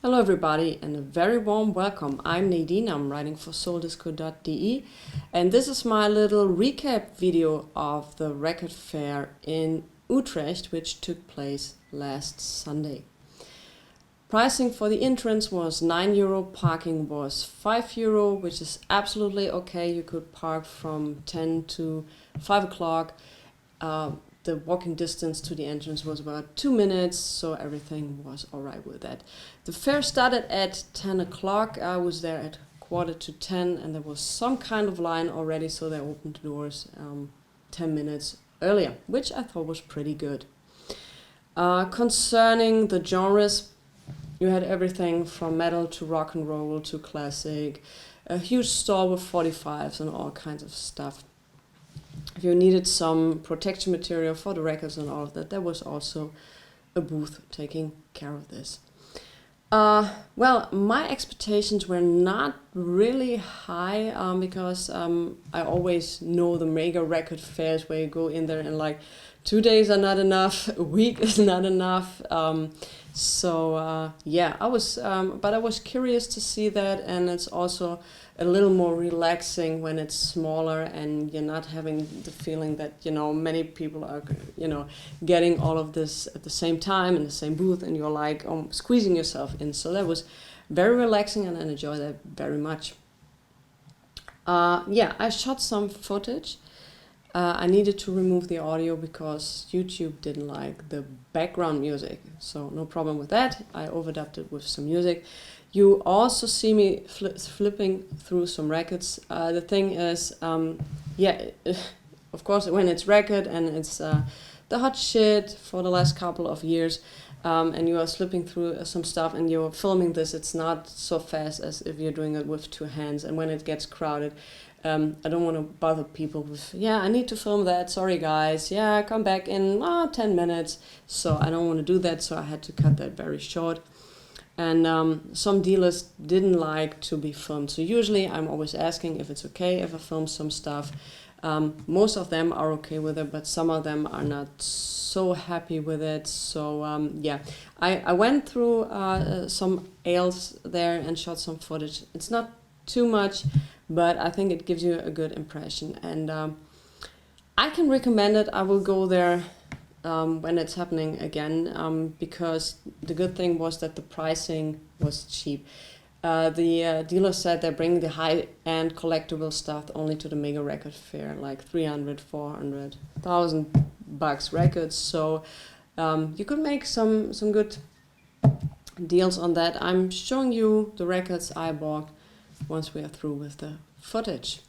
Hello everybody and a very warm welcome. I'm Nadine, I'm writing for Souldisco.de and this is my little recap video of the record fair in Utrecht, which took place last Sunday. Pricing for the entrance was €9, parking was €5, which is absolutely okay. You could park from 10 to 5 o'clock. The walking distance to the entrance was about 2 minutes, so everything was alright with that. The fair started at 10 o'clock. I was there at 9:45 and there was some kind of line already, so they opened the doors 10 minutes earlier, which I thought was pretty good. Concerning the genres, you had everything from metal to rock and roll to classic, a huge store with 45s and all kinds of stuff. If you needed some protection material for the records and all of that, there was also a booth taking care of this. Well, my expectations were not really high because I always know the mega record fairs where you go in there and like 2 days are not enough, a week is not enough. Yeah, but I was curious to see that, and it's also a little more relaxing when it's smaller and you're not having the feeling that, many people are, getting all of this at the same time in the same booth and you're like squeezing yourself in. So that was very relaxing and I enjoyed that very much. Yeah, I shot some footage. I needed to remove the audio because YouTube didn't like the background music, so no problem with that. I overdubbed it with some music. You also see me flipping through some records. The thing is, of course, when it's record and it's the hot shit for the last couple of years, and you are slipping through some stuff and you're filming this, it's not so fast as if you're doing it with two hands. And when it gets crowded, I don't want to bother people with, I need to film that, sorry guys, come back in 10 minutes. So I don't want to do that, so I had to cut that very short. And some dealers didn't like to be filmed. So usually I'm always asking if it's okay if I film some stuff. Most of them are okay with it, but some of them are not so happy with it. So I went through some ales there and shot some footage. It's not too much, but I think it gives you a good impression. And I can recommend it. I will go there when it's happening again, because the good thing was that the pricing was cheap. The dealer said they're bringing the high-end collectible stuff only to the mega record fair, like 300, 400, $1,000 records. So you could make some good deals on that. I'm showing you the records I bought once we are through with the footage.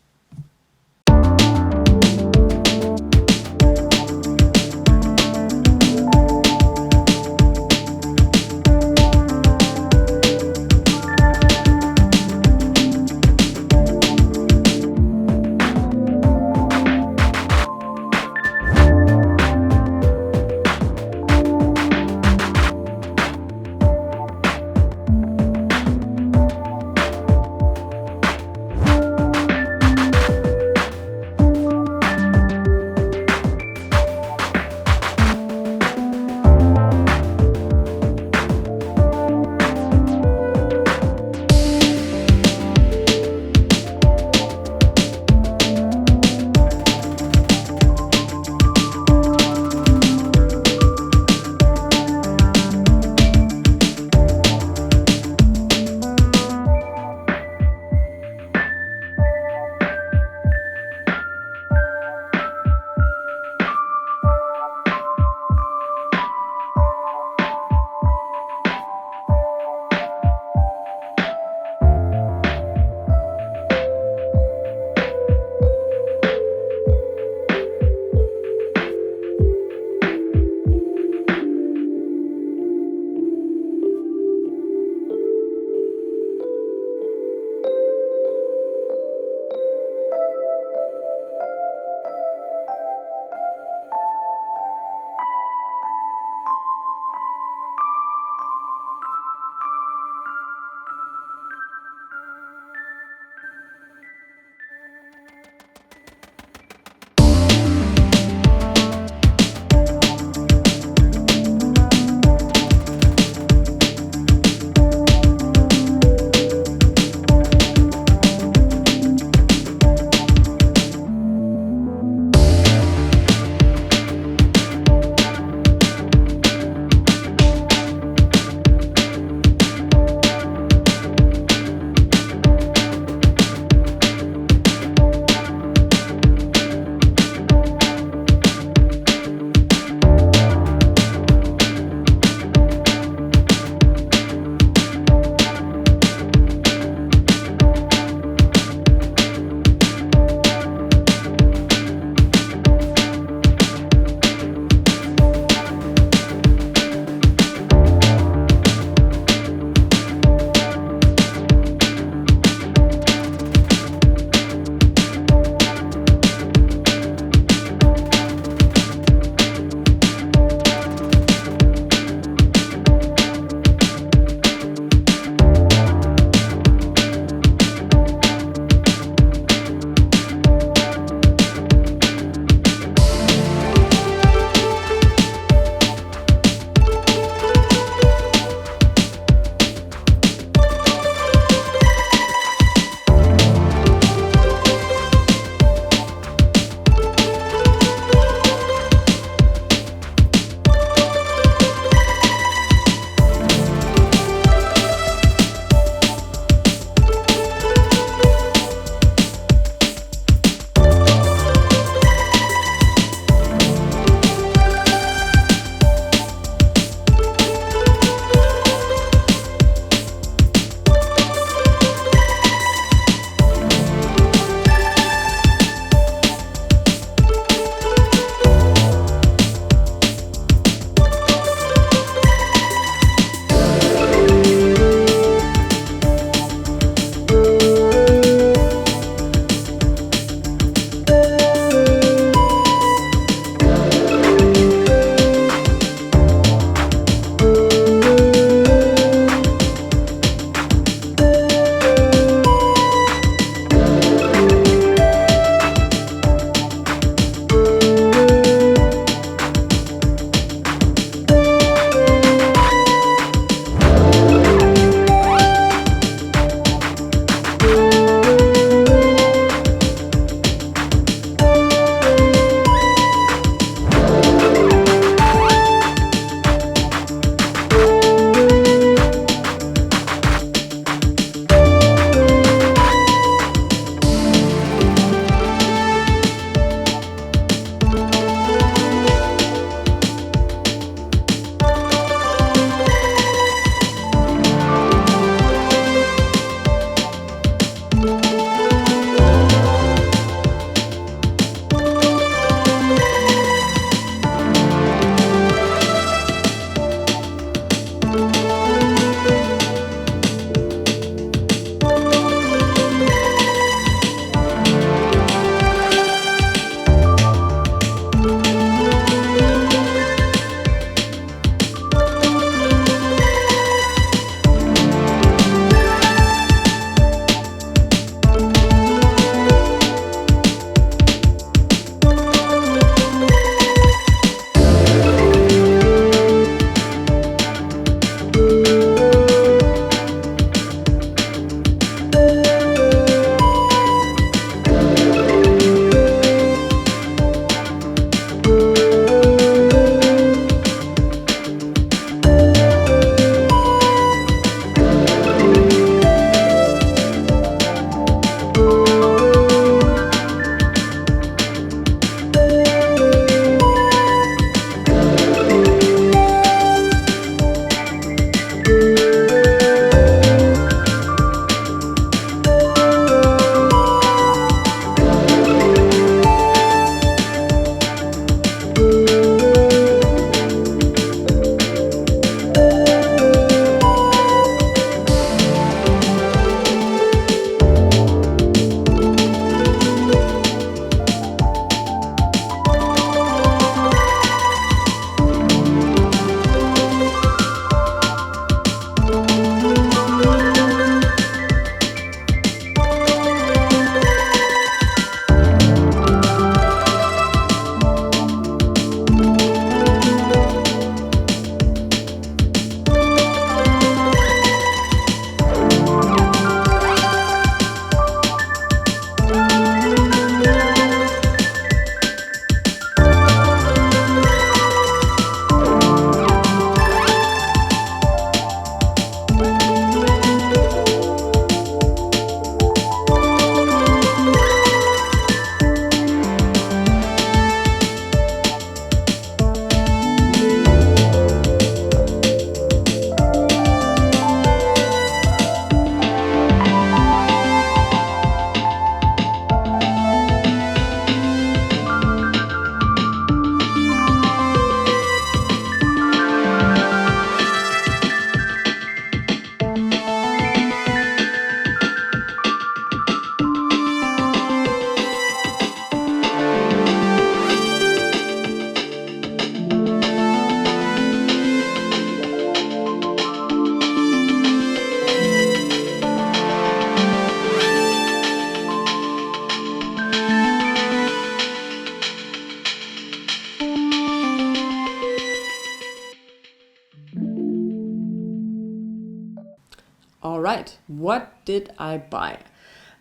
All right, what did I buy?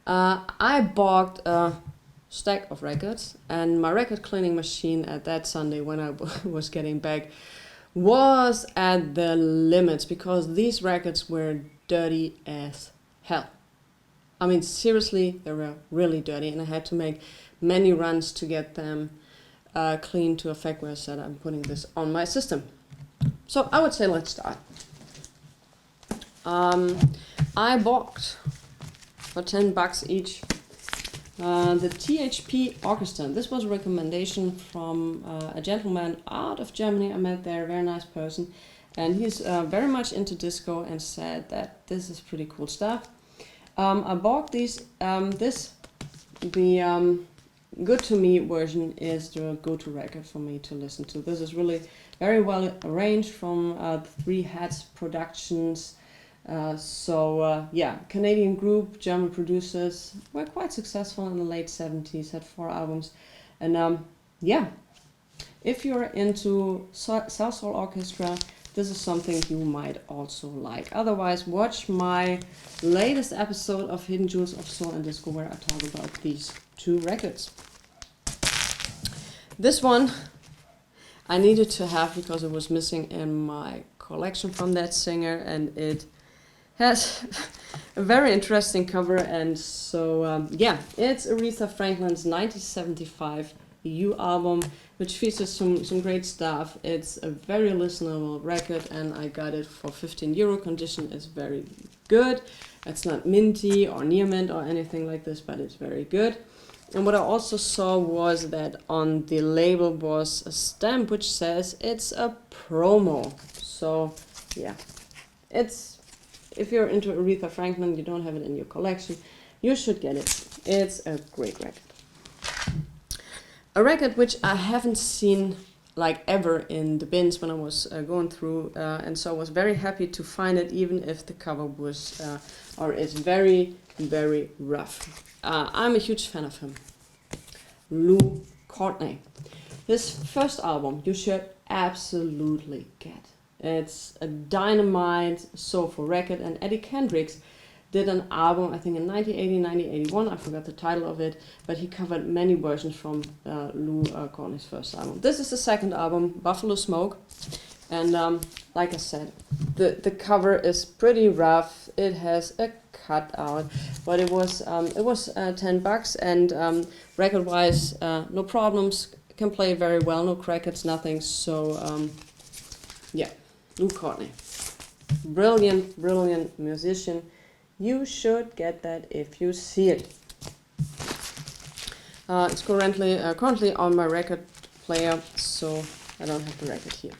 I bought a stack of records, and my record cleaning machine at that Sunday when I was getting back was at the limits because these records were dirty as hell. I mean, seriously, they were really dirty, and I had to make many runs to get them clean to a fact where I said I'm putting this on my system. So I would say let's start. I bought for $10 each the THP Orchestra. This was a recommendation from a gentleman out of Germany I met there, a very nice person, and he's very much into disco and said that this is pretty cool stuff. I bought these. The Good To Me version is the go-to record for me to listen to. This is really very well arranged from 3 Hats Productions. Yeah, Canadian group, German producers, were quite successful in the late 70s, had 4 albums. And yeah, if you're into South Soul Orchestra, this is something you might also like. Otherwise, watch my latest episode of Hidden Jewels of Soul and Disco where I talk about these 2 records. This one I needed to have because it was missing in my collection from that singer, and it has a very interesting cover. And so yeah, it's Aretha Franklin's 1975 U album, which features some great stuff. It's a very listenable record, and I got it for €15. Condition is very good. It's not minty or near mint or anything like this, but it's very good. And what I also saw was that on the label was a stamp which says it's a promo. So yeah, it's, if you're into Aretha Franklin, you don't have it in your collection, you should get it. It's a great record. A record which I haven't seen like ever in the bins when I was going through, and so I was very happy to find it, even if the cover was or is very, very rough. I'm a huge fan of him. Lou Courtney. His first album you should absolutely get. It's a dynamite soulful record, and Eddie Kendricks did an album, I think in 1980, 1981, I forgot the title of it, but he covered many versions from Lou Courtney's first album. This is the second album, Buffalo Smoke, and like I said, the cover is pretty rough. It has a cutout, but it was $10, and record-wise, no problems. Can play very well, no crackheads, nothing. So yeah, Lou Courtney, brilliant musician. You should get that if you see it. It's currently on my record player, so I don't have the record here.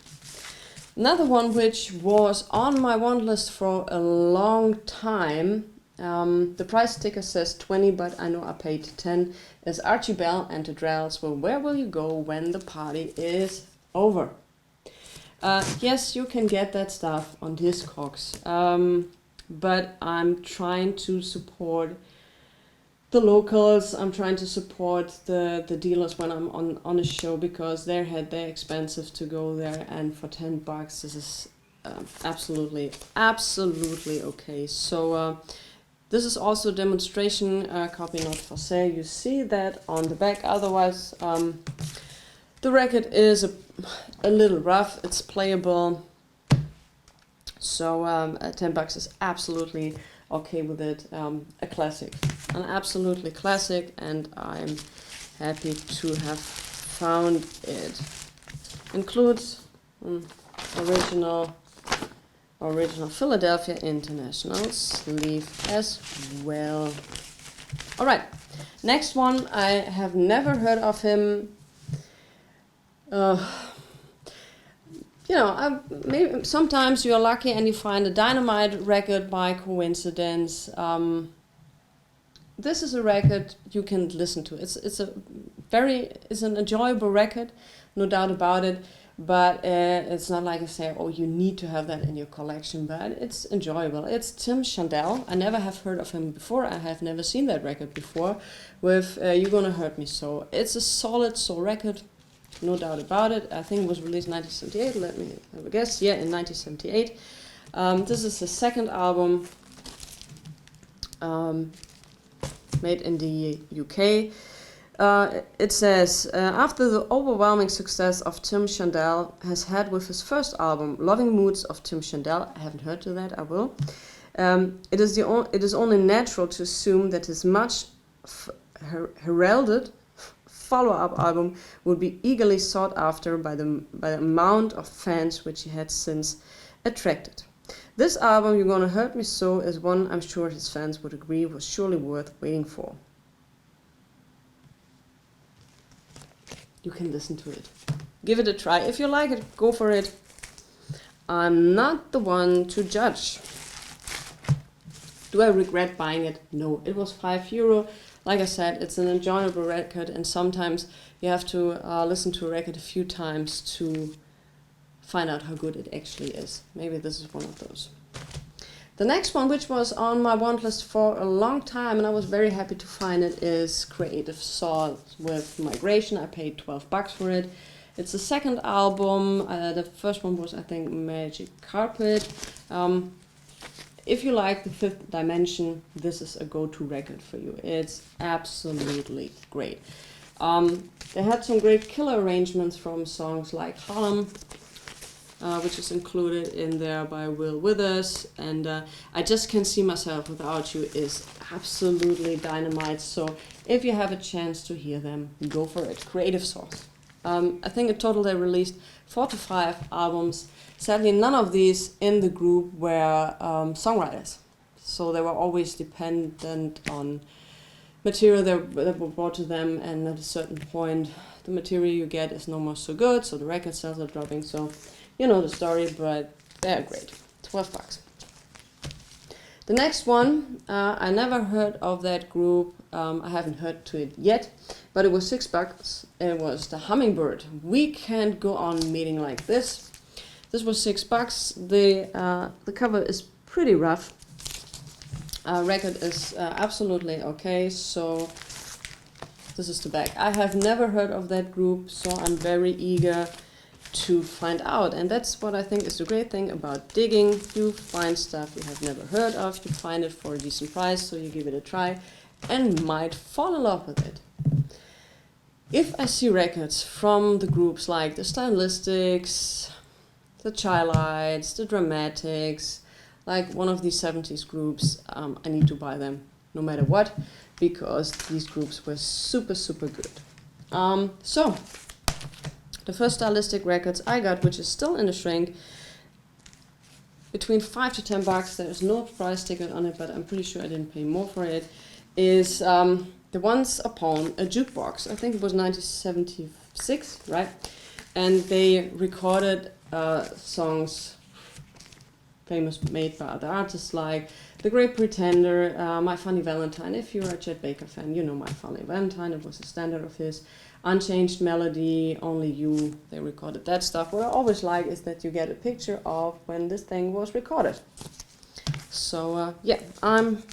Another one which was on my want list for a long time, the price sticker says 20, but I know I paid 10, is Archie Bell and the Drells. Well, where will you go when the party is over? Yes, you can get that stuff on Discogs. But I'm trying to support the locals. I'm trying to support the dealers when I'm on a show, because they're expensive to go there, and for $10 this is absolutely okay. So this is also a demonstration copy, not for sale. You see that on the back. Otherwise, the record is a little rough. It's playable. So $10 is absolutely okay with it. A classic, an absolutely classic, and I'm happy to have found it. Includes original Philadelphia International sleeve as well. All right, next one. I have never heard of him. You know, maybe sometimes you're lucky and you find a dynamite record by coincidence. This is a record you can listen to. It's an enjoyable record, no doubt about it. But it's not like I say, oh, you need to have that in your collection. But it's enjoyable. It's Tim Chandel. I never have heard of him before. I have never seen that record before. With You're Gonna Hurt Me So. It's a solid soul record. No doubt about it. I think it was released in 1978. Let me have a guess. Yeah, in 1978. This is the second album. made in the UK. It says, after the overwhelming success of Tim Chandel has had with his first album, Loving Moods of Tim Chandel, I haven't heard to that, I will, it is only natural to assume that his much heralded follow-up album would be eagerly sought after by the amount of fans which he had since attracted. This album, You're Gonna Hurt Me So, is one I'm sure his fans would agree was surely worth waiting for. You can listen to it. Give it a try. If you like it, go for it. I'm not the one to judge. Do I regret buying it? No. It was €5. Like I said, it's an enjoyable record, and sometimes you have to listen to a record a few times to find out how good it actually is. Maybe this is one of those. The next one, which was on my want list for a long time, and I was very happy to find it, is Creative Sauce with Migration. I paid $12 for it. It's the second album. The first one was, I think, Magic Carpet. If you like the Fifth Dimension, this is a go-to record for you. It's absolutely great. They had some great killer arrangements from songs like Harlem, which is included in there by Will Withers, and I Just Can't See Myself Without You is absolutely dynamite. So if you have a chance to hear them, go for it. Creative Sauce. I think in total they released 4 to 5 albums. Sadly, none of these in the group were songwriters, so they were always dependent on material that were brought to them, and at a certain point the material you get is no more so good, so the record sales are dropping. So you know the story, but they're great. $12. The next one, I never heard of that group. I haven't heard to it yet, but it was $6. It was the Hummingbird. We Can't Go On Meeting Like This. This was $6. The cover is pretty rough. Record is absolutely okay. So this is the back. I have never heard of that group, so I'm very eager to find out. And that's what I think is the great thing about digging. You find stuff you have never heard of, you find it for a decent price, so you give it a try and might fall in love with it. If I see records from the groups like the Stylistics, the Chilites, the Dramatics, like one of these 70s groups, I need to buy them no matter what, because these groups were super, super good. So the first Stylistic records I got, which is still in the shrink, between $5 to $10, there's no price ticket on it, but I'm pretty sure I didn't pay more for it, is the Once Upon a Jukebox. I think it was 1976, right? And they recorded songs famous made by other artists like The Great Pretender, My Funny Valentine. If you're a Chet Baker fan, you know My Funny Valentine. It was a standard of his. Unchanged Melody, Only You. They recorded that stuff. What I always like is that you get a picture of when this thing was recorded. So yeah, I'm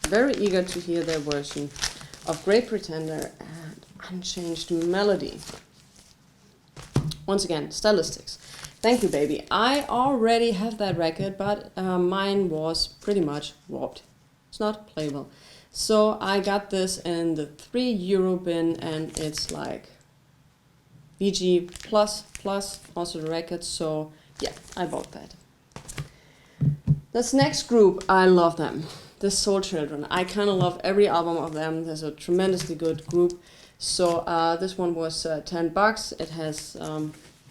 very eager to hear their version of Great Pretender and Unchanged Melody. Once again, Stylistics. Thank you, baby. I already have that record, but mine was pretty much warped. It's not playable. So I got this in the €3 bin, and it's like VG++, also the record. So yeah, I bought that. This next group, I love them. The Soul Children. I kind of love every album of them. There's a tremendously good group. So this one was $10. It has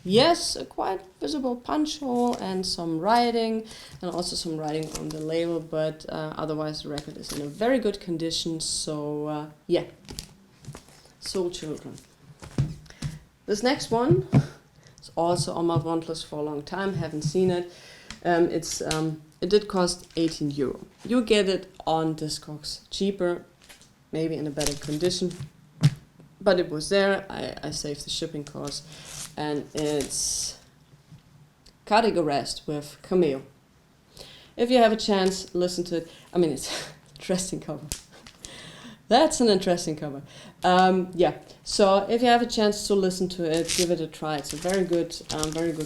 yes, a quite visible punch hole and some writing, and also some writing on the label, but otherwise the record is in a very good condition. So yeah, Soul Children. This next one is also on my want list for a long time. Haven't seen it. It did cost €18. You get it on Discogs cheaper, maybe in a better condition, but it was there. I saved the shipping cost, and it's Cardiac Arrest with Cameo. If you have a chance, listen to it. I mean, it's interesting cover. That's an interesting cover. Yeah, so if you have a chance to listen to it, give it a try. It's a very good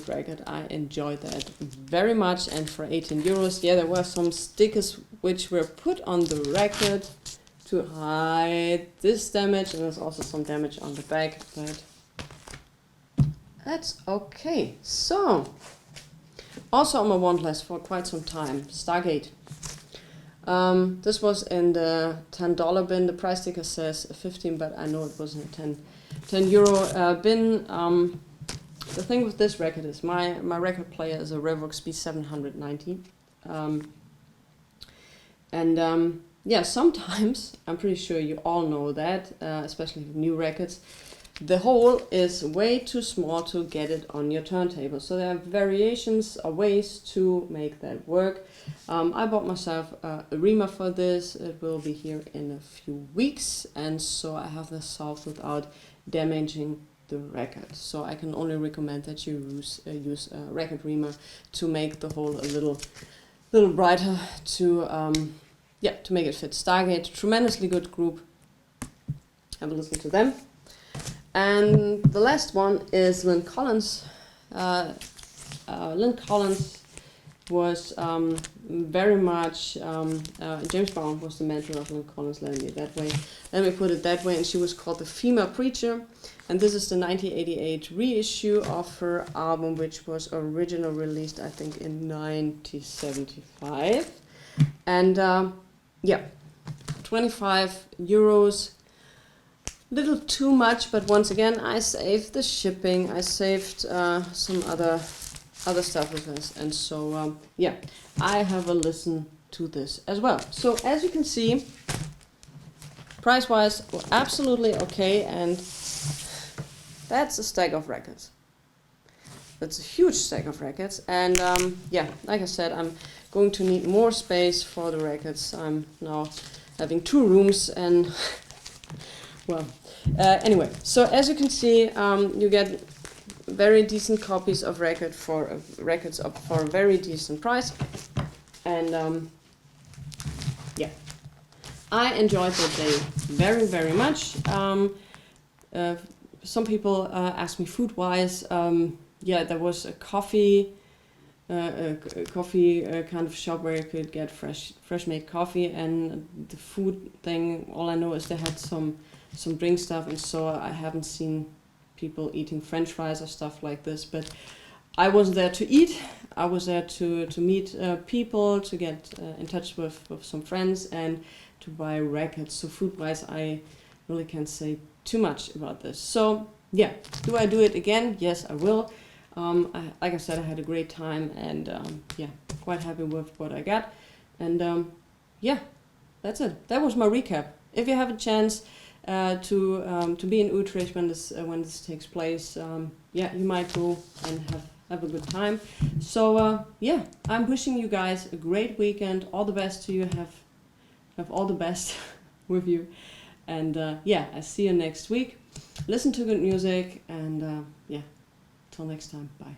record. I enjoyed that very much. And for 18 euros, yeah, there were some stickers which were put on the record to hide this damage, and there's also some damage on the back, but that's okay. So, also on my want list for quite some time, Stargate. This was in the $10 bin. The price sticker says 15, but I know it wasn't a 10 euro bin. The thing with this record is my record player is a Revox B790. Yeah, sometimes, I'm pretty sure you all know that, especially with new records, the hole is way too small to get it on your turntable. So there are variations or ways to make that work. I bought myself a reamer for this. It will be here in a few weeks, and so I have this solved without damaging the record. So I can only recommend that you use a record reamer to make the hole a little brighter, to make it fit. Stargate, tremendously good group. Have a listen to them. And the last one is Lynn Collins. Lynn Collins was very much, James Brown was the mentor of Lynn Collins, let me put it that way, and she was called the Female Preacher. And this is the 1988 reissue of her album, which was originally released, I think, in 1975. And yeah, 25 euros. Little too much, but once again, I saved the shipping. I saved some other stuff with this, and so yeah, I have a listen to this as well. So as you can see, price-wise, we're absolutely okay, and that's a stack of records. That's a huge stack of records, and yeah, like I said, I'm going to need more space for the records. I'm now having 2 rooms, and well. Anyway, so as you can see, you get very decent copies of records for a very decent price, and yeah, I enjoyed that day very, very much. Some people asked me food-wise. Yeah, there was a coffee kind of shop where you could get fresh made coffee, and the food thing, all I know is they had some drink stuff, and so I haven't seen people eating French fries or stuff like this. But I wasn't there to eat. I was there to meet people, to get in touch with some friends, and to buy records. So food-wise, I really can't say too much about this. So yeah, do I do it again? Yes, I will. Like I said, I had a great time, and yeah, quite happy with what I got. And yeah, that's it. That was my recap. If you have a chance to be in Utrecht when this takes place, yeah, you might go and have a good time. So yeah, I'm wishing you guys a great weekend. All the best to you. Have all the best with you. And yeah, I see you next week. Listen to good music, and yeah, till next time. Bye.